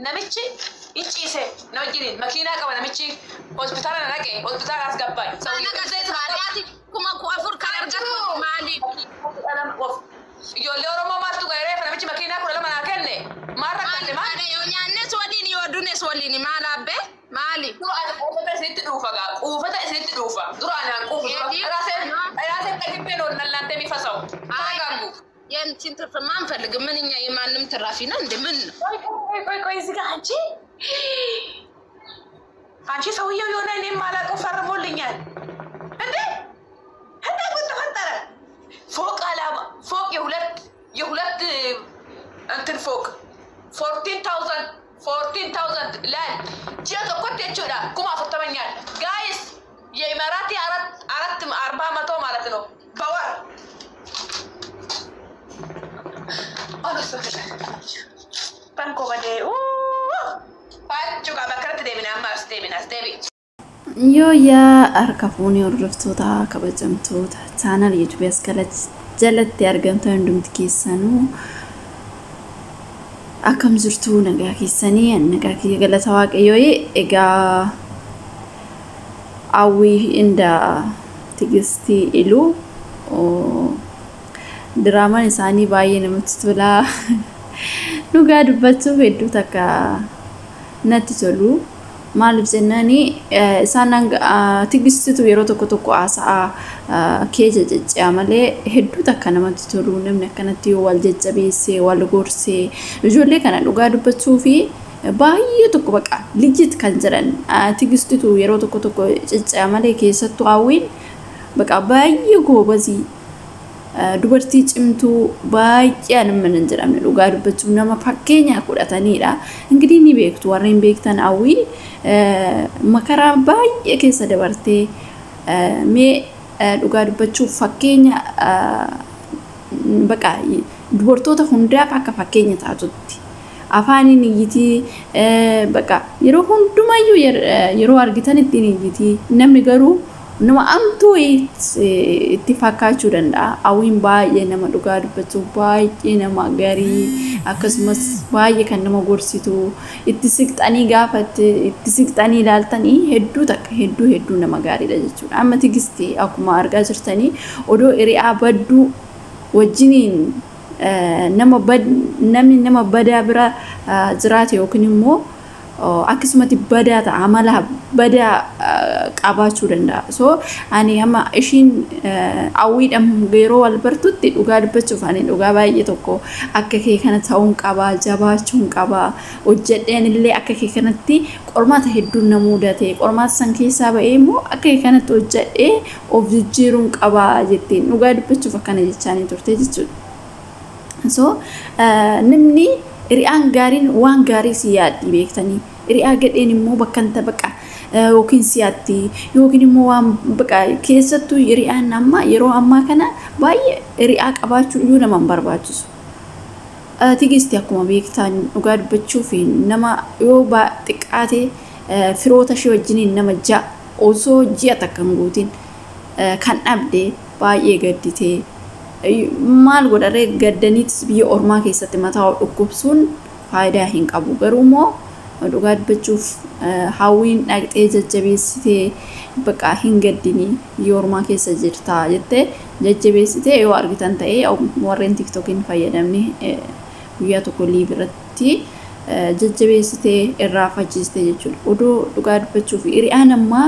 namichi ichiise nojjini makiinaa qaba namichi hospitaala naqee hospitaala as gabbaa sana gasee baadiyyaati kuma ku afur kan argatu maaliif ijoollee oromoo maaltu gairee namichi makiinaa kudha lama naa kenne maarra kalle maal yoo nyaannes waliin yoo dunes waliin maal abbe maaliif quufata isinitti dhuufa duraan aan quufu raaseen dhagibbeen ol nallaantee mifasaw gangu yentin ተፈማን ፈልግ ምንኛ የማንም ትራፊ ነው እንደምን ቆይ እዚህ ጋር አንቺ ሰውየው የሆነ እኔ ማላቀው ፈርሞልኛል እንዴ እንዴ ምን ተፈጠረ ፎቅ አላማ ፎቅ የሁለት እንትን ፎቅ 14000 ላይ ጀቶ ኮቴቹዳ ኩማ ፈተመኛል ጋይስ የኢማራቲ አራት 400 ማለት ነው በወር Panko bade juga bakar deebina mas deebi yoo yaa arkafuuni hordoftoota kabajamtoota channel YouTube jalatti argamtan hundumti keessanuu akkam jirtu nagaa keessanii nagaa kiyya galata waaqayyoo egaa awwii inda Tigsitii iluu Drama isaanii baay'ee namatti tola. Dhugaa dubbachuu hedduu takka natti tolu. Maaliif jennaani isaan Tigsituu yeroo tokko haasaa keessa jechaa malee hedduu takka namatti tolu. Namni akkanatti yoo wal jajjabeessee wal gorsee ijoollee kana dhugaa dubbachuu fi baay'ee tokko baqa lijit kan jiran Tigsituu yeroo tokko jechaa malee keessattuu hawwiin baqa baay'ee goobazii. Dubartii cimtuu baay'ee nama hin jedhamne dhugaa dubbachuu nama fakkeenya godhataniidha. Ingirii ni beektu warreen beektan hawwii makaraa baay'ee keessa dabartee mee dhugaa dubbachuuf fakkeenya baqa dubartoota hundaaf akka fakkeenya taatutti. Afaaniin iyyitii baqa yeroo hundumayyuu yeroo argitan ittiin iyyitii namni garuu nama amtuu itti fakkaachuu danda'a. Hawwiin baay'ee nama dhugaa dubbachuu baay'ee nama garii akkasumas baay'ee kan nama gorsitu itti siqxanii gaafatti itti siqxanii ilaaltanii hedduu takka hedduu nama gaariidha jechuudha. Amma Tigsitii akkuma argaa jirtanii odoo irraa badduu wajjiniin namni nama badaa bira jiraate yookiin immoo akkasumatti badaa ta'a amala badaa qabaachuu danda'a. So ani amma ishiin hawwiidhaan yeroo wal bartutti dhugaa dubbachuuf ani dhugaa baay'ee tokko akka kee kana ta'uun qabaa jabaachuun qabaa hojjedheen illee akka kee kanatti qormaata hedduun na mudate qormaata san keessaa ba'ee immoo akka kee kanatti hojjedhee of jijjiiruun qabaa jettiin dhugaa dubbachuuf akkana jechaanii turte jechuudha. So namni irraan gaariin waan gaarii si yaaddi beektanii irraa gadheen immoo bakkanta baqa yookiin siyaatti yookiin immoo waan baqa keessattuu irraan amma yeroo ammaa kana baay'ee irraa qabaachuu iyyuu nama barbaachisu. Tigsitii akkuma beektan dhugaa dubbachuu fi nama yoo xiqqaate firoota ishee wajjiniin nama ja'a osoo ji'a takka hin guutin kan dhabde baay'ee gadditee maal godharee gaddaniitis biyya ormaa keessatti mataa dhukkubsuun faayidaa hin qabu. Garuu immoo dhugaa dubbachuuf hawwiin dhaqxee jajjabeessitee baqa hin gaddinii biyya ormaa keessa jirta jettee jajjabeessitee yoo argitan ta'ee warreen TikTokiin fayyadamne guyyaa tokko liivirratti jajjabeessitee irraa fachiistee jechuudha. Odoo dhugaa dubbachuuf irraan ammaa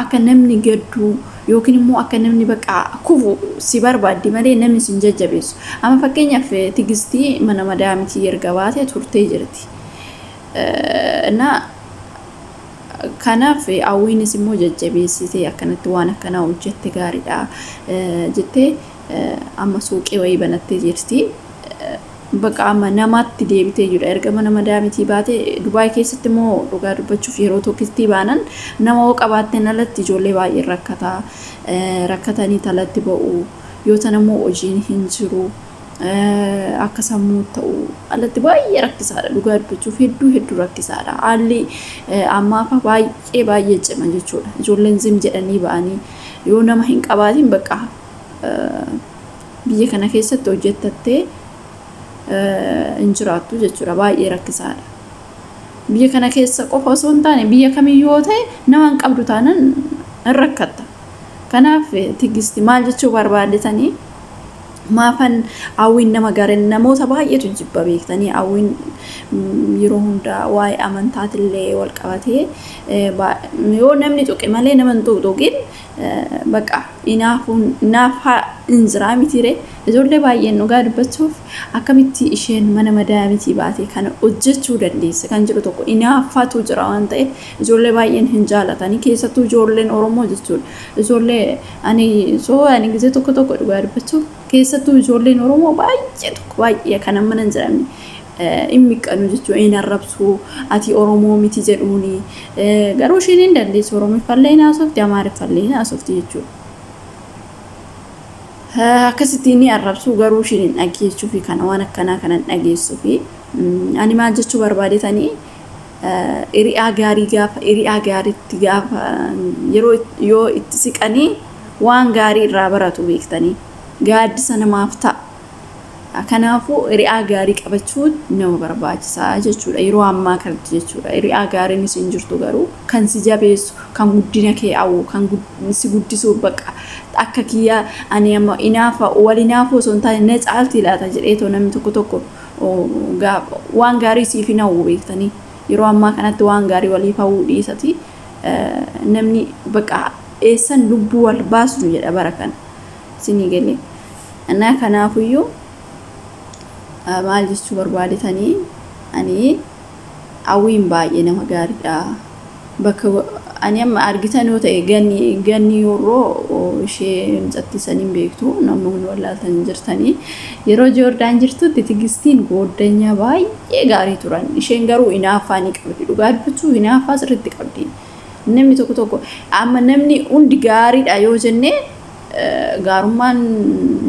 akka namni gadduu yookiin immoo akka namni baqa kufu si barbaaddi malee namni sin jajjabeessu. Amma fakkeenyaaf Tigsitii mana madaamitii erga baatee turtee jirti. Kanaaf hawwiinis immoo jajjabeessitee akkanatti waan akkanaa hojjette gaariidha jettee amma suuqii wayii banattee jirti. Baqa amma namatti deebitee jira erga mana madaamitii baatee Dubaay keessatti immoo dhugaa dubbachuuf yeroo tokkitti baanan nama oo qabaatteen alatti ijoollee baay'ee rakkatanii talatti ba'u yoo tan immoo hojiin hin jiru akka sammuu ta'u alatti baay'ee rakkisaadha dhugaa dubbachuuf hedduu rakkisaadha. Haalli ammaaf baay'ee cima jechuudha. Ijoolleen zim jedhanii ba'anii yoo nama hin qabaatiin baqa biyya kana keessatti hojjettattee injiraattu jechuudha baay'ee rakkisaadha. biyya kana keessa qofa osoo hin taane biyya kamiyyuu ta'e nama hin qabdu taanaan hin rakkatta. Kanaaf Tigsitii maal jechuu barbaadetanii maafan hawwiin nama gaariin namoota baay'eetu jibba beektanii hawwiin yeroo hundaa waa'ee amantaatillee wal qabatee yoo namni tuqe malee nama hin tuqin baqa inaafa injiraa mitire ijoollee baay'een dhugaa dubbachuuf akkamitti isheen mana madaa miti baatee kana hojjechuu dandeesse kan jedhu tokko inaafatu jira waan ta'eef ijoollee baay'een hin jaalatanii keessattuu ijoolleen Oromoo jechuudha. Ijoollee ani gisee tokko dhugaa dubbachuuf keessattuu ijoolleen Oromoo baay'ee kan amma hin jiramne inni qanu jechuudha inni arrabsu ati Oromoo miti jedhuuni garuu isheen hin dandeessu Oromoffallee naasofti Amaariffallee naasofti jechuudha. Akkasitti inni arrabsu garuu isheen hin dhageessuu fi kana waan akkanaa kanan dhageessuu fi ani maal jechuu barbaadetanii hiriyaa gaarii gaariitti gaafa yeroo yoo itti siqanii waan gaarii irraa baratu beektanii gaaddisa namaaf ta'a. Kanaafuu hiriyaa gaarii qabachuun nama barbaachisaa jechuudha. Yeroo ammaa kanatti jechuudha. Hiriyaa gaariin isin jirtu garuu kan si jabeessu, kan guddina kee hawwu, kan si guddisuu baqa. Akka kiyyaa ani amma inaafa wal inaafu osoo hin taane na caalti laata jedheetoo namni tokko waan gaarii siif hin hawwu beektanii. Yeroo ammaa kanatti waan gaarii waliif hawwuu dhiisati namni baqa eessan lubbuu wal baasu jedha bara kana. Isinii galee. Annaa kanaafuyyuu maal jechuu barbaadetanii ani hawwiin baay'ee nama gaariidha. Bakka ani amma argitan yoo ta'e ganni yeroo ishee mucattisaniin beektu namoonni wallaaltan jirtanii yeroo Joordaan jirtutti Tigstiin goddanyaa baay'ee gaarii turan. Isheen garuu inaafaanii qabdi. Dhugaa dubbachuu inaafaa sirriitti qabdi. Namni tokko amma namni hundi gaariidha yoo jenne gaarummaan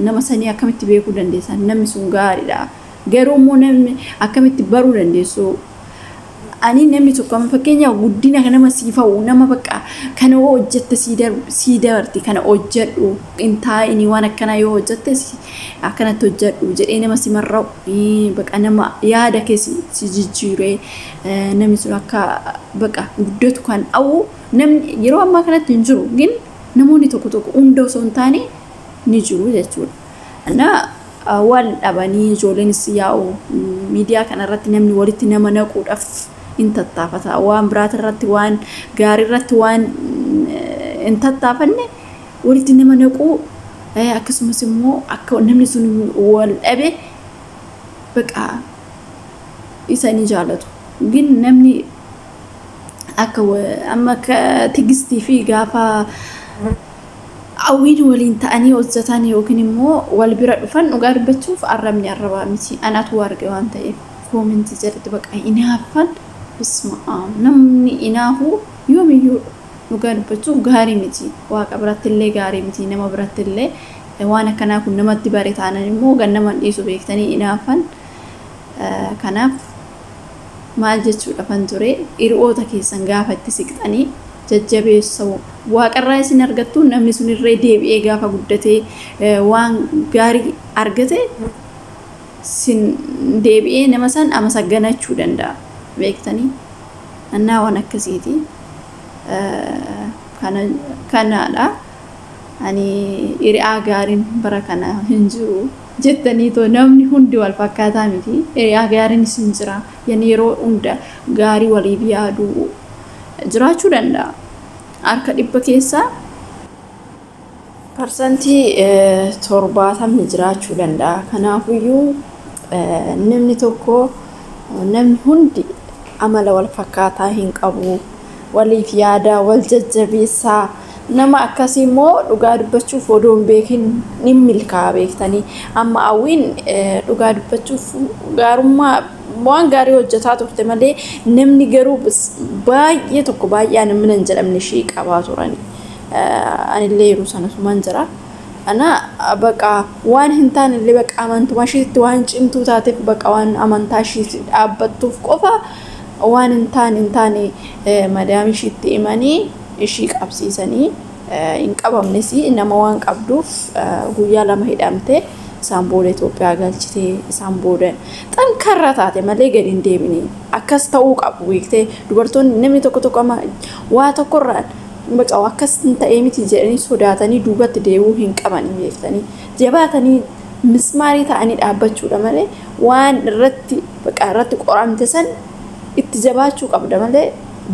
nama sanii akkamitti beekuu dandeessan namni sun gaariidha. Garuu immoo namni akkamitti baruu dandeessu ani namni tokko amma fakkeenyaaf guddina nama siifa'u nama baqa kana yoo hojjette sii dabarti kana hojjedhu intaa'ini waan akkanaa yoo hojjette akkanatti hojjedhu jedhee nama si marra'u baqa nama yaada keessa si jijjiiree namni sun akka baqa guddatu kan hawwu namni yeroo ammaa kanatti hin jiru gin namoonni tokko hunda osoo hin taane ni jiru jechuudha. Waan dhabanii ijoolleen yaa'u miidiyaa kanarratti namni walitti nama naquudhaaf hin tattaafata waan biraata irratti waan gaarii irratti waan hin tattaafanne walitti nama naquu akkasumas immoo akka namni sun wal dhabe baqa isanii jaalatu gin namni akka amma Tigstii fi gaafa hawwiin waliin ta'anii hojjetan yookiin immoo wal bira dhufan dhugaa dubbachuuf arrabni arrabaa miti anatu arge waan ta'eef koomentii jedhatti baqa inaafan bismaa namni inaafu yoomiyyuu dhugaa dubbachuuf gaarii miti waaqa birattillee gaarii miti nama birattillee waan akkanaa kun namatti bare taanan immoo gannaman dhiisu beektanii inaafan kanaaf maal jechuudha fan ture hiriyoota keessan gaafa itti siqxanii jajjabeessuu waaqarraa isin argattu namni sun irree deebi'ee gaafa guddatee waan gaarii argate sin deebi'ee nama san amasaganachuu danda'a beektanii annaa waan akkasiiti kanaadha ani hiriyaa gaariin bara kana hin jiru jettanii too namni hundi wal fakkaataa miti hiriyaa gaariin isin jira yeroo hunda gaarii waliif yaaduu jiraachuu danda'a. Harka dhibba keessaa parsantii 70 jiraachuu danda'a. Kanaafiyyuu namni tokko namni hundi amala wal fakkaataa hin qabu. Waliif yaada wal jajjabeessaa nama akkasii immoo dhugaa dubbachuuf odoo hin beekin ni milkaa'a beektanii amma hawwiin dhugaa dubbachuuf gaarummaa waan gaarii hojjetaa turte malee namni garuu baay'ee tokko baay'ee namni hin jedhamne ishii qabaa turani. Anillee yeroo sana sumaan jira. Ana baqa waan hin taane illee baqa amantuma ishiitti waan cimtuu taateef baqa waan amantaa ishiitti dhaabbattuuf qofa waan hin taane madaam ishiitti himanii ishii qabsiisanii hin qabamnes nama waan qabduuf guyyaa lama hidhamte isaan booda Itoophiyaa galchitee isaan booda xankarra taate malee gadi hin deebine akkas ta'uu qabu beektee dubartoonni namni tokko ama waa tokkorraan baqa akkas ta'ee miti jedhanii sodaatanii duubatti deebi'uu hin qaban beektanii jabaatanii mismaarii ta'anii dhaabbachuudha malee waan irratti baqa irratti qoramte san itti jabaachuu qabda malee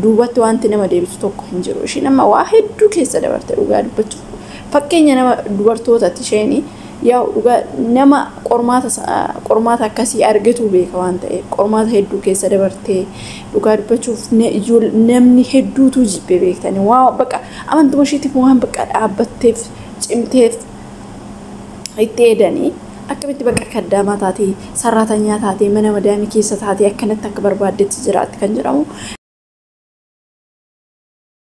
duubatti wanti nama deebisu tokko hin jiru. Ishiin amma waa hedduu keessa dabarte dhugaa dubbachuuf fakkeenya nama dubartootatti isheenii yaa dhugaa nama qormaata akkasii argatu beeka waan ta'eef qormaata hedduu keessa dabartee dhugaa dubbachuuf namni hedduutu jibbe beektanii waa baqa amantuma ishiitiif waan baqa dhaabbatteef cimteef itti eedanii akkamitti baqa kaddaamaa taatee sararatanyaa taatee mana madaamii keessa taatee akkanatti akka barbaaddetti jiraatti kan jedhamu